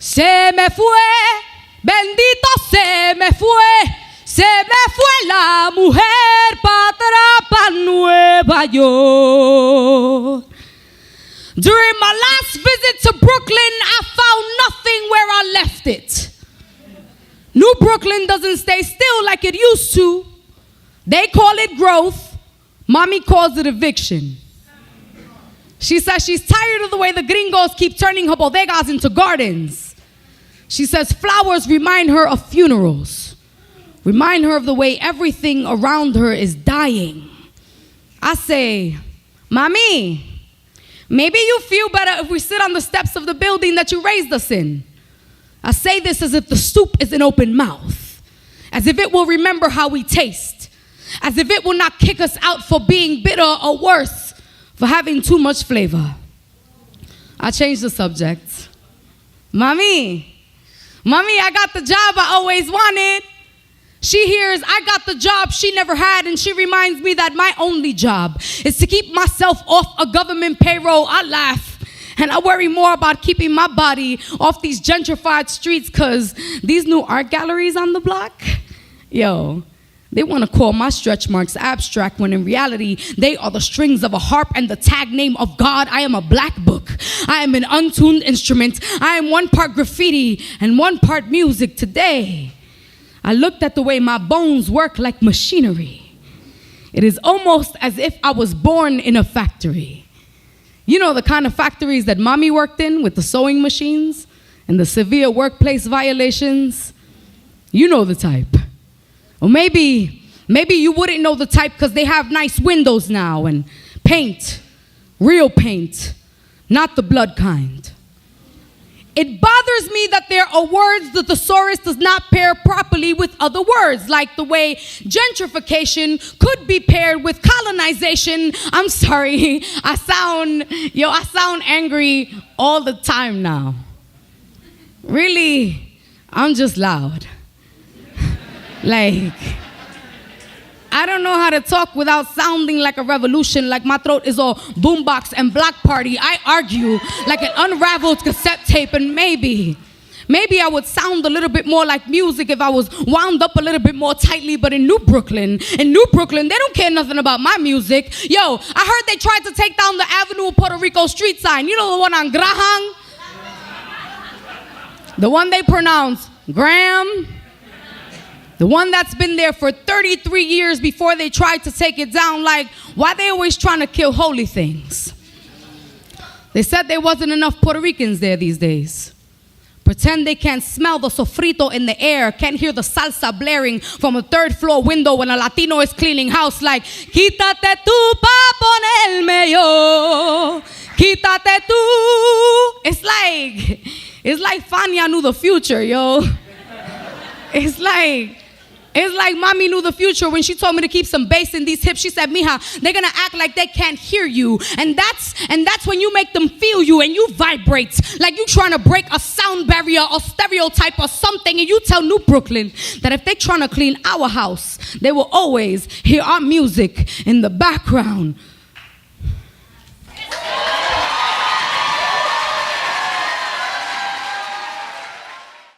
Se me fue, bendito se me fue la mujer para atrás, pa' Nueva York. During my last visit to Brooklyn, I found nothing where I left it. New Brooklyn doesn't stay still like it used to. They call it growth. Mommy calls it eviction. She says she's tired of the way the gringos keep turning her bodegas into gardens. She says flowers remind her of funerals, remind her of the way everything around her is dying. I say, Mommy, maybe you feel better if we sit on the steps of the building that you raised us in. I say this as if the stoop is an open mouth, as if it will remember how we taste, as if it will not kick us out for being bitter or worse, for having too much flavor. I changed the subject. Mommy, I got the job I always wanted. She hears I got the job she never had, and she reminds me that my only job is to keep myself off a government payroll. I laugh, and I worry more about keeping my body off these gentrified streets, because these new art galleries on the block, yo, they want to call my stretch marks abstract, when in reality, they are the strings of a harp and the tag name of God. I am a black book. I am an untuned instrument. I am one part graffiti and one part music. Today, I looked at the way my bones work like machinery. It is almost as if I was born in a factory. You know, the kind of factories that Mommy worked in, with the sewing machines and the severe workplace violations. You know the type. Or maybe you wouldn't know the type because they have nice windows now and paint, real paint, not the blood kind. It bothers me that there are words the thesaurus does not pair properly with other words, like the way gentrification could be paired with colonization. I'm sorry, I sound angry all the time now. Really, I'm just loud. Like, I don't know how to talk without sounding like a revolution, like my throat is all boombox and block party. I argue like an unraveled cassette tape, and maybe I would sound a little bit more like music if I was wound up a little bit more tightly. But in New Brooklyn, they don't care nothing about my music. Yo, I heard they tried to take down the Avenue of Puerto Rico street sign. You know the one on Graham? The one they pronounce Graham? The one that's been there for 33 years before they tried to take it down. Like, why they always trying to kill holy things? They said there wasn't enough Puerto Ricans there these days. Pretend they can't smell the sofrito in the air, can't hear the salsa blaring from a third floor window when a Latino is cleaning house, like, quítate tú pa ponerme yo, quítate tú. It's like Fania knew the future, yo. It's like Mommy knew the future when she told me to keep some bass in these hips. She said, Mija, they're gonna act like they can't hear you. And that's when you make them feel you and you vibrate like you trying to break a sound barrier or stereotype or something. And you tell New Brooklyn that if they trying to clean our house, they will always hear our music in the background.